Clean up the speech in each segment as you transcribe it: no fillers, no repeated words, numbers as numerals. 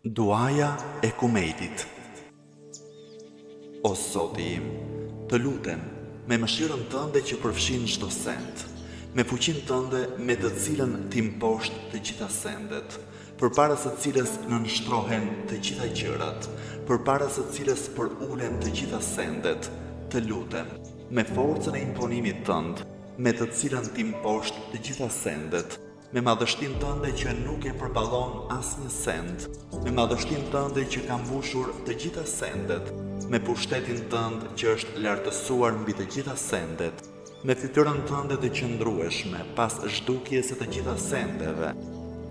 Duaja e Kumejtit. O Zoti im, të lutem me mëshirën tënde që përfshin çdo send, me fuqinë tënde me të cilën ti mposht të gjitha sendet, përpara së cilës nënshtrohen të gjitha gjërat, përpara së cilës përulen të gjitha sendet, të lutem me forcën e imponimit tënd, me të cilën ti mposht të gjitha sendet, me madhështinë tënde që nuk e përballon asnjë send, me madhështinë tënde që ka mbushur të gjitha sendet, me pushtetin tënd që është lartësuar mbi të gjitha sendet, me fytyrën tënde të qëndrueshme pas zhdukjes së të gjitha sendeve,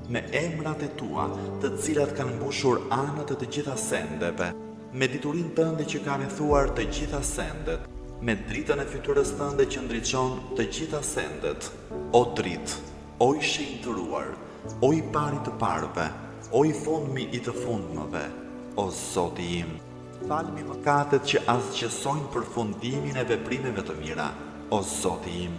me emrat e tua, të cilat kanë mbushur anët e të gjitha sendeve, me diturinë tënde që ka rrethuar të gjitha sendet, me dritën e fytyrës tënde që ndriçon të gjitha sendet. O dritë, o i shenjtëruar, o i pari të parëve, o i fundmi i të fundmëve, o Zoti im, falmi mëkatet që asgjësojnë përfundimin e veprimeve të mira, o Zoti im,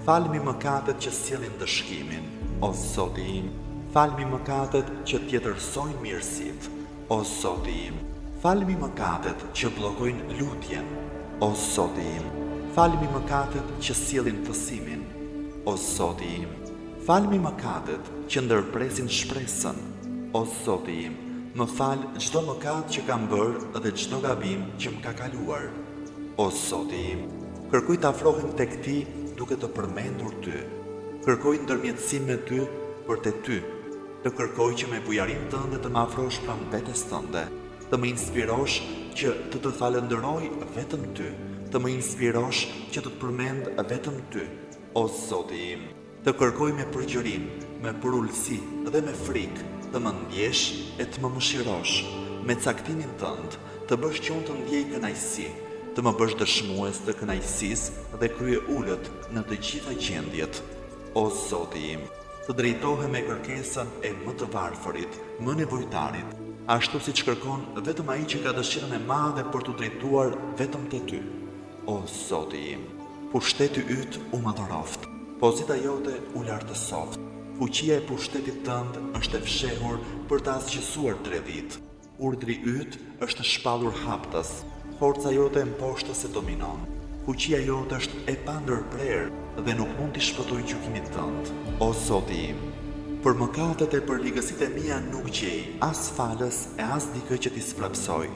falmi mëkatet që sjellin dëshkimin, o Zoti im, falmi mëkatet që tjetërsojnë mirësitë, o Zoti im, falmi mëkatet që bllokojnë lutjen, o Zoti im, falmi mëkatet që sjellin fësimin, o Zoti im, falmi mëkatet që ndërpresin shpresën, o Zoti im, më fal çdo mëkat që kam bërë dhe çdo gabim që më ka kaluar. O Zoti im, kërkoj të afrohem tek ti duke të përmendur ty. Kërkoj ndërmjetësim me ty për te ty. Të kërkoj që me bujarinë tënde të më afrosh pranë vetes tënde, të më inspirosh që të falënderoj vetëm ty, të më inspirosh që të përmend vetëm ty. O Zoti im, të kërkoj me përgjërim, me përullësi dhe me frikë, të më ndjesh e të më mëshirosh, me caktimin tënd, të bësh që unë të ndjej kënaqësi, të më bësh dëshmues të kënaqësisë dhe krye ullët në të gjitha gjendjet. O Zoti im, të drejtohem me kërkesën e më të varfërit, më nevojtarit, ashtu siç kërkon vetëm ai që ka dëshirën e madhe për të drejtuar vetëm te ty. O Zoti im, pushteti yt u madhëroft, pozita jote u lartësoft, fuqia e pushtetit tënd është e fshehur për të asgjësuar 3 vit. Urdhri yt është shpallur haptas, forca jote mposhtës e dominon. Fuqia jote është e pandërprerë dhe nuk mund t'i shpëtoj gjykimit tënd. O Zoti im, për mëkatet e për ligësitë e mia nuk gjej as falës e as dikë që t'i sfrapsoj.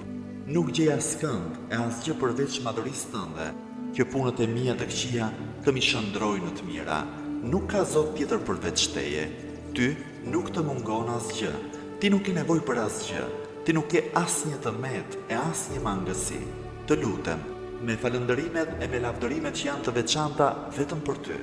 Nuk gjej as kënd e as gjë përveç madhërisë tënde, që punët e mia të këqija të mi shëndrojnë në të mira. Nuk ka Zot tjetër përveç teje. Ty nuk të mungon asgjë. Ti nuk ke nevojë për asgjë. Ti nuk ke asnjë tërmet e asnjë mangësi. Të lutem, me falënderimet e me lavdërimet që janë të veçanta vetëm për ty.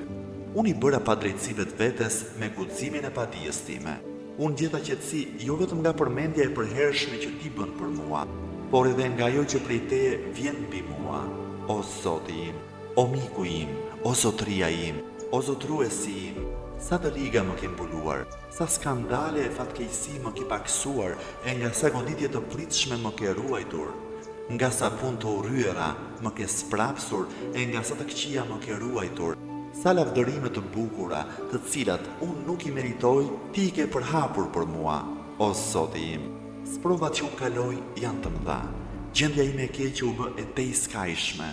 Unë i bëra padrejtësive të vetes me guximin e padijes time. Unë gjeta qetësi jo vetëm nga përmendja e përhershme që ti bën për mua, por edhe nga ajo që prej teje vjen mbi mua. O Zoti im, o miku im, o zotëria im, o zotruesi im, sa të liga më ke mbuluar, sa skandale e fatkeqësi më ke paksuar, e nga sa goditje të pritshme më ke ruajtur, nga sa punë të urryera më ke sprapsur, e nga sa të këqija më ke ruajtur, sa lavdërime të bukura, të cilat unë nuk i meritoj, ti i ke përhapur për mua. O Zoti im, sprovat që unë kaloj janë të mëdha. Gjendja ime e keqe u bë e tejskajshme.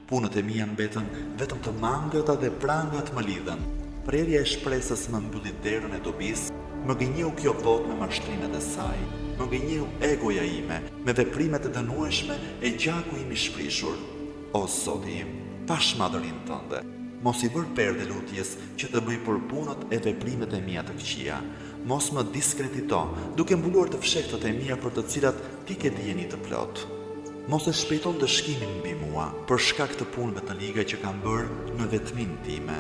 Punët e mia mbetën vetëm të mangëta dhe prangat më lidhen. Prerja e shpresës më mbylli derën e dobis, më gënjeu kjo botë me mashtrimet e saj. Më gënjeu egoja ime me veprimet e dënueshme e gjaku im i shprishur. O Zoti im, pash madhërinë tënde. Mos i bër perde lutjes që të bëj për punët e veprimet e mia të këqija. Mos më diskredito, duke mbuluar të fshehtët e mia për të cilat ti ke dijeni të plot. Mos e shpejton dëshkimin mbi mua për shkak të punëve të liga që kam bërë në vetminë time,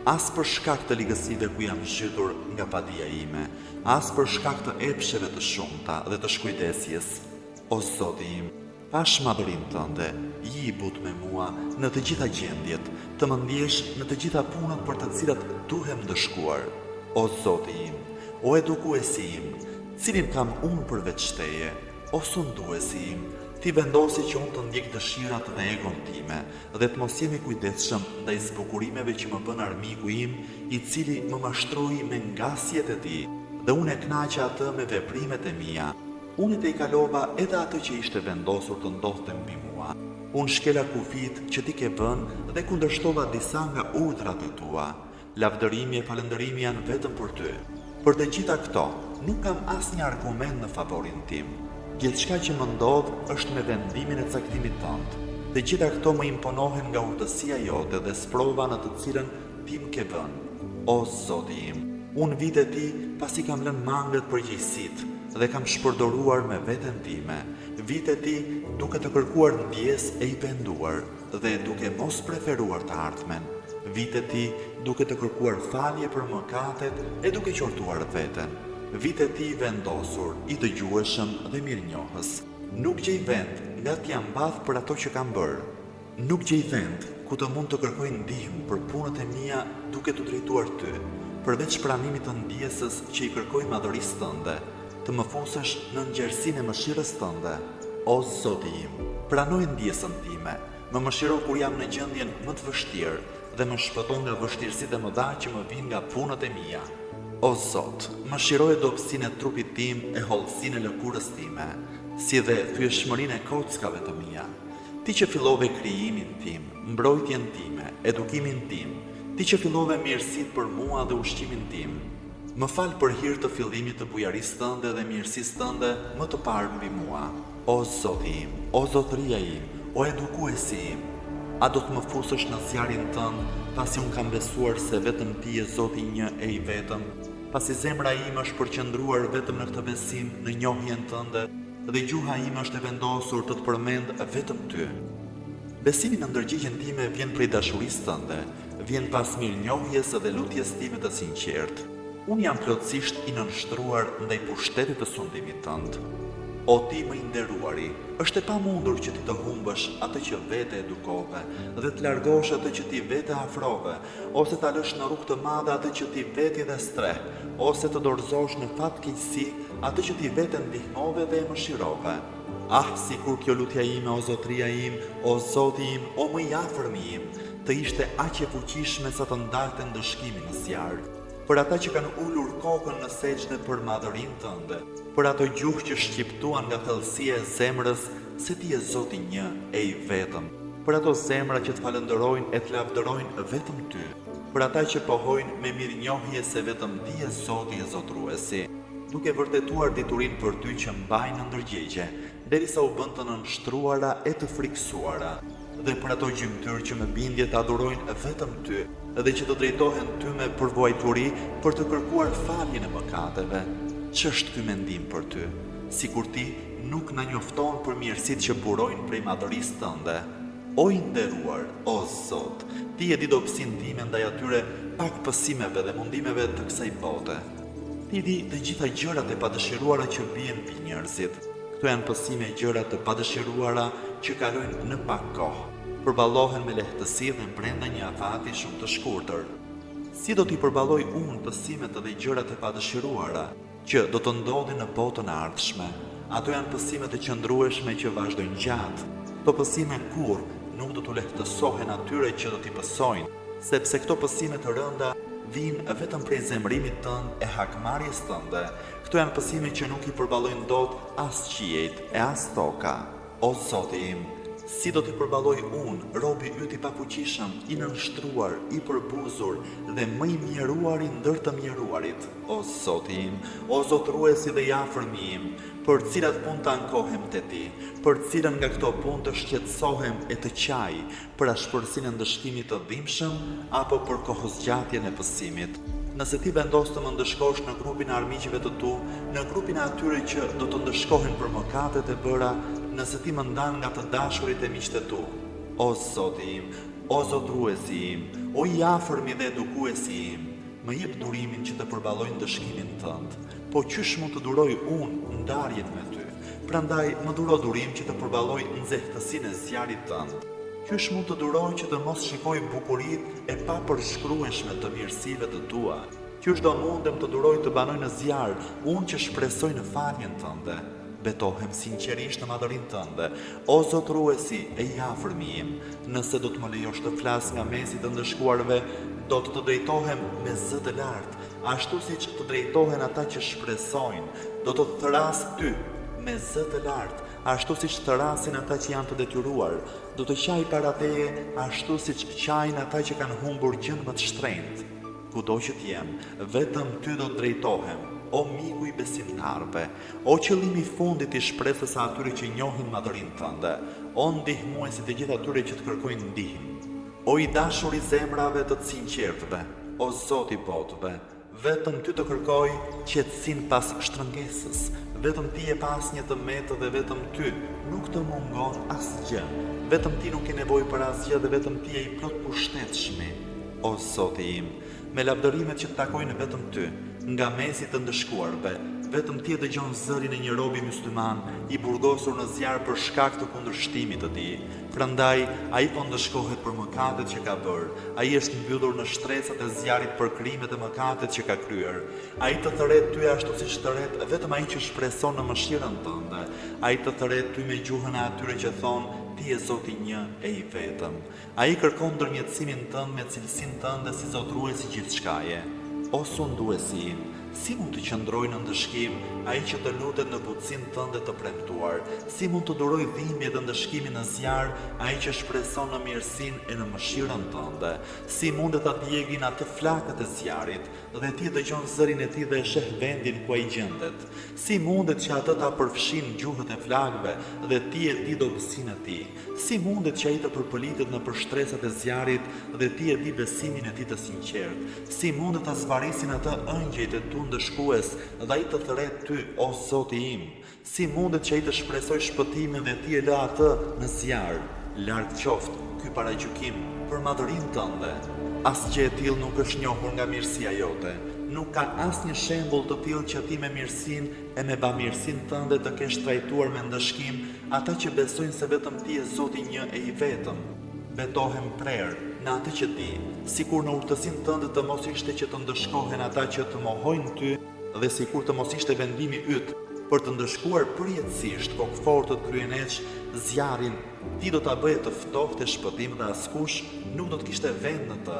as për shkak të ligësive ku jam zhytur nga padia ime, as për shkak të epsheve të shumta dhe të shkujdesjes. O Zoti im, pash madhërinë tënde, i but me mua në të gjitha gjendjet, të më ndjesh në të gjitha punët për të cilat duhem dëshkuar. O Zoti im, o edukuesi im, cilin kam unë përveç teje, o sunduesi im, ti vendosi që unë të ndjek dëshirat dhe egon time, dhe të mos jemi kujdesshëm ndaj zbukurimeve që më bën armiku im, i cili më mashtroi me ngasjet e tij, dhe unë e kënaqa atë me veprimet e mia. Unë te I kalova edhe atë që ishte vendosur të ndodhte mbi mua. Unë shkela kufit që ti ke vënë dhe kundërshtova disa nga urdhrat e tua. Lavdërimi e falëndërimi janë vetëm për ty. Për të gjitha këto, nuk kam asnjë argument në favorin tim. Gjithçka që më ndodh është me vendimin e caktimit tënd. Të gjitha këto më imponohen nga urtësia jote dhe sprova në të cilën ti më ke vënë. O Zoti im, unë vite ti pasi kam lënë mangët përgjegjësitë dhe kam shpërdoruar me veten time. Vite ti duke të kërkuar ndjes e I penduar dhe duke mos preferuar të ardhmen. Vite ti duke të kërkuar falje për mëkatet e duke qortuar veten. Vite ti vendosur, I dëgjueshëm dhe mirënjohës. Nuk gjej vend nga t'jam mbath për ato që kam bërë. Nuk gjej vend ku të mund të kërkoj ndihmë për punët e mia duke të drejtuar ty, përveç pranimit të ndjesës që I kërkoj madhërisë tënde, të më fusesh në ngjërsinë e mëshirës tënde. O Zoti im, pranoj ndjesën time, më mëshiro kur jam në gjendjen më të vështirë dhe më shpëton nga vështirësitë e mëdha që më vijnë nga punët e mia. O Zot, mëshiroje dobësinë e trupit tim e hollësinë e lëkurës time, si dhe thyeshmërinë e kockave të mia. Ti që fillove krijimin tim, mbrojtjen time, edukimin tim, ti që fillove mirësitë për mua dhe ushqimin tim, më fal për hir të fillimit të bujarisë tënde dhe mirësisë tënde më të parë mbi mua. O Zoti im, o Zotëria im, o edukuesi im, a do të më fusësh në zjarrin tënd, pasi unë kam besuar se vetëm ti je Zoti një e I vetëm, pasi zemra ime është përqendruar vetëm në këtë besim në njohjen tënde, dhe gjuha ime është e vendosur të të përmend vetëm ty. Besimi në ndërgjigjen time vjen prej dashurisë tënde, vjen pas mirënjohjes dhe lutjes time të sinqertë. Unë jam plotësisht I nënshtruar ndaj pushtetit të sundimit tënd. O ti më I nderuari, është e pamundur që ti të humbësh atë që vete edukove dhe të largosh atë që ti vete afrove, ose ta lësh në rrugë të madhe atë që ti veti dhe streh, ose të dorëzosh në fatkeqësi atë që ti vete ndihmove dhe e mëshirove. Ah, sikur kjo lutja ime, o Zotëria im, o Zoti im, o më I afërmi im, të ishte aq e fuqishme sa të ndalte ndëshkimin në zjarr. Për ata që kanë ulur kokën në sejdë për madhërinë tënde, për ato gjuhë që shqiptuan nga thellësia e zemrës se ti je Zoti një e I vetëm, për ato zemra që të falënderojnë e të lavdërojnë vetëm ty, për ata që pohojnë me mirënjohje se vetëm ti je Zoti e Zotruesi, duke vërtetuar diturinë për ty që mbajnë në ndërgjegje, derisa u bën të nënshtruara e të friksuara, dhe për ato gjymtyr që me bindje të adhurojnë vetëm ty, dhe që të drejtohen ty me përvojturi për të kërkuar faljen e mëkateve. Ç'është ky mendim për ty? Sikur ti nuk na njofton për mirësitë që burojnë prej madhërisë tënde. O I nderuar, o Zot, ti e di dobësinë time ndaj atyre pak pësimeve dhe mundimeve të kësaj bote. Ti di të gjitha gjërat e padëshiruara që bien mbi njerëzit. Këto janë pësime e gjërat të padëshiruara që kalojnë në pak kohë, përballohen me lehtësi dhe brenda një afati shumë të shkurtër. Si do t'i përballoj unë pësimet dhe gjërat e padëshiruara që do të ndodhin në botën e ardhshme? Ato janë pësimet e qëndrueshme që vazhdojnë gjatë. Këto pësime kurrë nuk do t'u lehtësohen atyre që do t'i pësojnë, sepse këto pësime të rënda vijnë vetëm prej zemrimit tënd e hakmarrjes tënde. Këto janë pësime që nuk I përballojnë dot as qiejt e as toka. O Zoti im, si do t'i përballoj unë, robi yt I pafuqishëm, I nënshtruar, I përbuzur dhe më I mjeruari ndër të mjeruarit. O Zoti im, o Zotruesi dhe I afërmi im, për cilat punë të ankohem te ti, për cilën nga këto punë të shqetësohem e të qaj, për ashpërsinë e ndëshkimit të dhimbshëm apo për kohëzgjatjen e pësimit. Nëse ti vendos të më ndëshkosh në grupin e armiqve të tu, në grupin e atyre që do të ndëshkohen për mëkatet e bëra, nëse ti më ndan nga të dashurit e miqtë tu, o Zoti im, o Zotruesi im, o I afërmi dhe edukuesi im, më jep durimin që të përballoj ndëshkimin tënd. Po qysh mund të duroj unë ndarjet me ty? Prandaj më duro durim që të përballoj nxehtësinë e zjarrit tënd. Qysh mund të duroj që të mos shikoj bukuritë e papërshkrueshme të mirësive të tua? Qysh do mundem të duroj të banoj në zjarr, unë që shpresoj në faljen tënde? Betohem sinqerisht në madhërinë tënde, o Zotruesi e I afërmi im. Nëse do të më lejosh të flas nga mesi të ndëshkuarve, do të drejtohem me zë të lartë, ashtu siç të drejtohen ata që shpresojnë, do të thras ty me zë të lartë, ashtu siç të rasin ata që janë të detyruar, do të qaj para teje ashtu siç qajnë ata që kanë humbur gjën më të shtrenjtë. Kudo që t'jem, vetëm ty do të drejtohem, o miku i besimtarve, o qëllimi i fundit i shpresës së atyre që njohin madhërinë tënde, o ndihmuesi të gjithë atyre që të kërkojnë ndihmë, o i dashur i zemrave të të sinqertëve, o Zoti i botëve, vetëm ty të kërkoj qetësinë pas shtrëngesës, vetëm ti e pas një të metë dhe vetëm ty nuk të mungon asgjë, vetëm ti nuk ke nevojë për asgjë dhe vetëm ti je i plot pushtetshëm. O Zoti im, me lavdërimet që të takojnë vetëm ty, nga mesi të ndëshkuarve, vetëm ti e dëgjon zërin e një robi mysliman i burgosur në zjarr për shkak të kundërshtimit të tij. Prandaj ai po ndëshkohet për mëkatet që ka bërë, ai është mbyllur në shtresat e zjarrit për krimet e mëkatet që ka kryer. Ai të thret ty ashtu siç thret vetëm ai që shpreson në mëshirën tënde. Ai të thret ty me gjuhën e atyre që thonë ti je Zoti një e i vetëm. Ai kërkon ndërmjetësimin tënd me cilësinë tënde si zotruesi gjithçkaje. O sunduesi im, si mund të qëndroj në ndëshkim ai që të lutet në butësinë tënde të premtuar? Si mund të duroj dhimbje dhe ndëshkimin në zjarr ai që shpreson në mirësinë e në mëshirën tënde? Si mundet ta djegin atë flakët e zjarrit dhe ti dëgjon zërin e tij dhe e sheh vendin ku ai gjendet? Si mundet që atë ta përfshin gjuhët e flakëve dhe ti e di dobësinë e tij? Si mundet që ai të përpolitet në shtresat e zjarrit dhe ti e di besimin e tij të sinqert? Si mundet ta zvarisin atë ëngjëjt e tu ndëshkues dhe ai të thret ty, o Zoti im? Si mundet që ai të shpresoj shpëtimin dhe ti e lë atë në zjarr? Larg qoftë ky paragjykim për madhërinë tënde. Asgjë e tillë nuk është njohur nga mirësia jote. Nuk ka asnjë shembull të tillë që ti me mirësinë e me bamirësinë tënde të kesh trajtuar me ndëshkim ata që besojnë se vetëm ti je Zoti një e i vetëm. Betohem prerë në atë që di, sikur në urtësinë tënde të mos ishte që të ndëshkohen ata që të mohojnë ty dhe sikur të mos ishte vendimi yt për të ndëshkuar përjetësisht kokëfortët kryeneç zjarrin, ti do ta bëje të ftohtë e shpëtim dhe askush nuk do të kishte vend në të.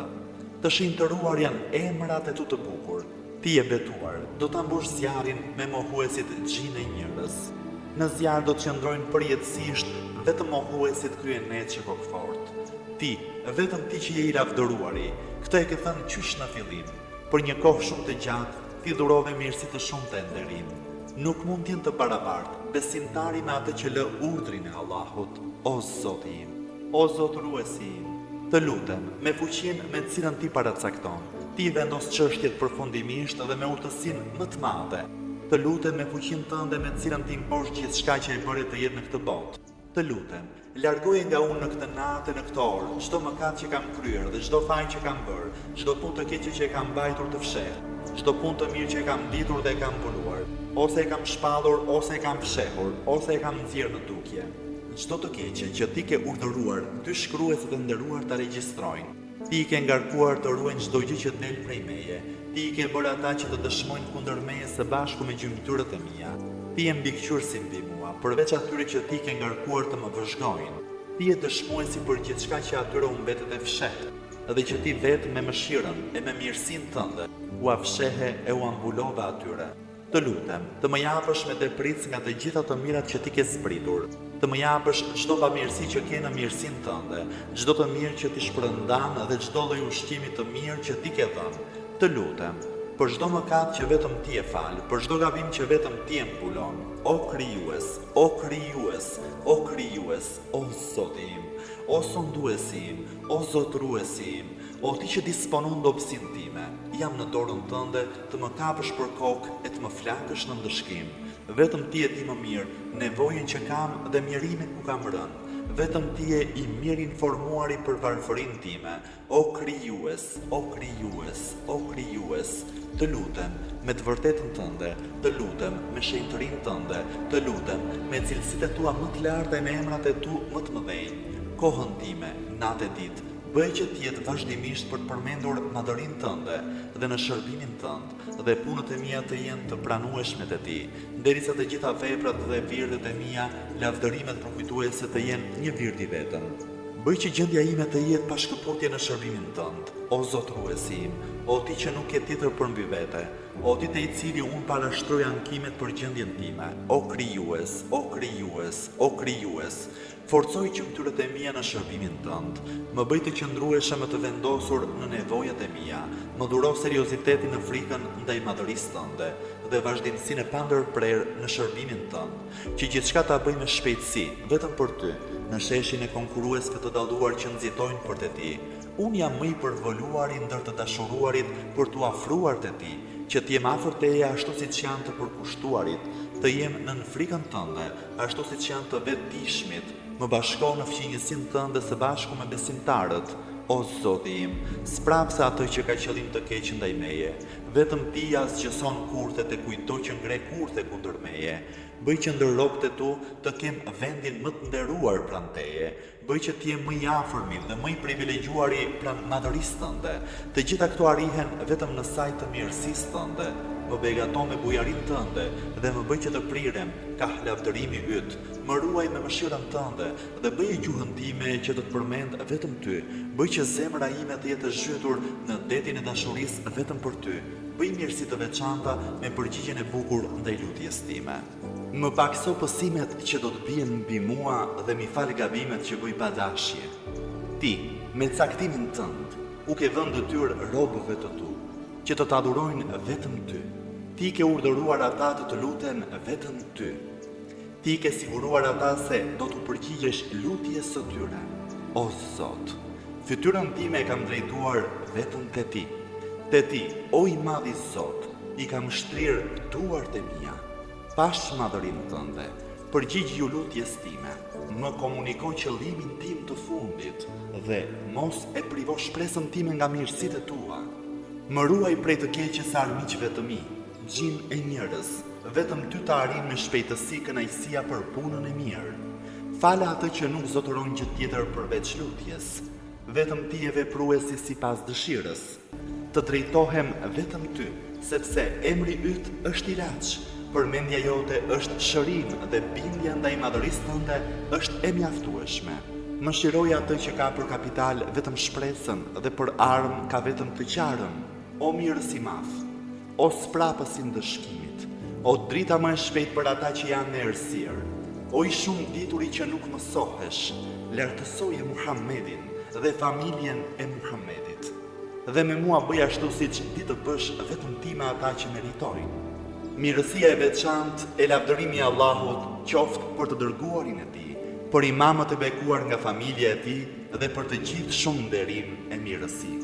Të shinjtëruar janë emrat e tu të bukur. Ti e betuar, do ta mbush zjarrin me mohuesit gjinë njerëz. Në zjarr do të qëndrojnë përjetësisht vetëm mohuesit kryeneç e kokëfort. Ti, vetëm ti që je i lavdëruari, këtë e ke thënë qysh në fillim. Për një kohë shumë të gjatë, ti dhurove mirësi të shumta e nderim. Nuk mund të jenë të barabartë besimtari me atë që lë urdhrin e Allahut. O Zoti im, o zotëruesi im, të lutem, me fuqinë me të cilën ti paracakton, ti vendos çështjet përfundimisht dhe me urtësinë më të madhe. Të lutem me fuqinë tënde me të cilën ti mposh gjithçka që e bëre të jetë në këtë botë. Të lutem, largoje nga unë në këtë natë në këtë orë çdo mëkat që kam kryer dhe çdo faj që kam bërë, çdo punë të keqe që e kam mbajtur të fshehtë, çdo punë të mirë që e kam ditur dhe e kam punuar, ose e kam shpallur, ose e kam fshehur, ose e kam nxjerrë në dukje. Çdo të keqe që ti ke urdhëruar, dy shkruesit e nderuar ta regjistrojnë. Ti i ke ngarkuar të ruajnë çdo gjë që del prej meje. Ti i ke bërë ata që të dëshmojnë kundër meje së bashku me gjymtyrët e mia. Ti je mbikëqyrësi mbi mua, përveç atyre që ti ke ngarkuar të më vëzhgojnë. Ti je dëshmuesi për gjithçka që atyre u mbetet e fshehtë, dhe që ti vetë me mëshirën e me mirësinë tënde u afshehe e u ambulove atyre. Të lutem, të më japësh me depric nga të gjitha të mirat që ti ke zbritur. Të më japësh çdo pamirësi që ke në mirësinë tënde, çdo të mirë që ti shpërndan dhe çdo lloj ushqimi të mirë që ti ke dhënë. Të lutem, për çdo mëkat që vetëm ti e fal, për çdo gabim që vetëm ti e mbulon. O krijues, o krijues, o krijues, o Zoti im, o sunduesi im, o zotruesi im, o ti që disponon dobësinë time, jam në dorën tënde të më kapësh për kokë e të më flakësh në ndëshkim. Vetëm ti e di më mirë nevojën që kam dhe mjerimin ku kam rënë. Vetëm ti je i mirë informuari për varfërinë time. O krijues, o krijues, o krijues, të lutem me të vërtetën tënde, të lutem me shenjtërinë tënde, të lutem me cilësitë tua më të larta e me emrat e tu më të mëdhenj. Kohën time, natë e ditë, bëj që të jetë vazhdimisht për të përmendur madhërinë tënde dhe në shërbimin tënd, dhe punët e mia të jenë të pranueshme te ti, derisa të gjitha veprat dhe virdet e mia, lavdërimet përkujtuese të jenë një vird i vetëm. Bëj që gjendja ime të jetë pa shkëputje në shërbimin tënd, o zotruesi im, o ti që nuk ke tjetër për mbi vete, o ti te i cili unë parashtroj ankimet për gjendjen time, o krijues, o krijues, o krijues, forcoj qëmtyrët e mia në shërbimin tënd, më bëj të qëndruesha më të vendosur në nevojat e mia, më dhuro seriozitetin në frikën ndaj madhërisë tënde dhe vazhdimsinë e pandërprerë në shërbimin tënd, që gjithçka ta bëj me shpejtësi, vetëm për ty, në sheshin e konkurruesve të dalluar që nxitojnë për te ti. Unë jam më i përvoluari ndër të dashuruarit për t'u afruar te ti, që t'jem afër teje ashtu siç janë të përkushtuarit, të jem nën frikën tënde, ashtu siç janë të vetëdijshmit, më bashko në fqinjësinë tënde së bashku me besimtarët. O Zoti im, sprapse atë që ka qëllim të keq ndaj meje, vetëm ti asgjëson kurthet e kujto që ngre kurthe kundër meje. Bëj që ndër robët e tu të kem vendin më të nderuar pranë teje. Bëj që t'jem më i afërmi dhe më i privilegjuari pranë madhërisë tënde. Të gjitha këto arrihen vetëm në sajt të mirësisë tënde. Më begaton me bujarinë tënde dhe më bëj që të prirem ka lavdërimi yt. Më ruaj me mëshirën tënde dhe bëj gjuhën time që të të përmend vetëm ty. Bëj që zemra ime të jetë zhytur në detin e dashurisë vetëm për ty. Bëj mirësi të veçanta me përgjigjen e bukur ndaj lutjes time. Më pakso pësimet që do të bien mbi mua dhe mi fal gabimet që bëj pa dashje. Ti, me caktimin tënd, u ke vënë detyrë robëve të tu, që të adhurojnë vetëm ty. Ti ke urdhëruar ata të luten vetëm ty. Ti ke siguruar ata se do t'u përgjigjesh lutjes së tyre. O Zot, fytyrën time e kam drejtuar vetëm te ti. Te ti, o i madhi Zot, i kam shtrirë duart e mia. Pash madhërinë tënde, përgjigj ju lutjes time, më komuniko qëllimin tim të fundit dhe mos e privo shpresën time nga mirësitë tua. Më ruaj prej të keqes së armiqve të mi, gjin e njerëz, vetëm ty të arrin me shpejtësi kënaqësia për punën e mirë. Fala atë që nuk zotëron gjë tjetër përveç lutjes, vetëm ti e vepruesi sipas dëshirës. Të drejtohem vetëm ty, sepse emri yt është ilaç. Përmendja jote është shërim dhe bindja ndaj madhërisë tënde është e mjaftueshme. Më shiroj atë që ka për kapital vetëm shpresën dhe për armë ka vetëm të qarën. O mirës i madh, o sprapës i ndëshkimit, o drita më e shpejt për ata që janë në errësirë, o i shumë dituri që nuk mësohesh, lartësoje Muhammedin dhe familjen e Muhammedit. Dhe me mua bëj ashtu siç di të bësh vetëm ti me ata që meritojnë. Mirësia e veçantë e lavdërimi i Allahut qoftë për të dërguarin e tij, për imamët e bekuar nga familja e tij dhe për të gjithë shumë nderim e mirësi.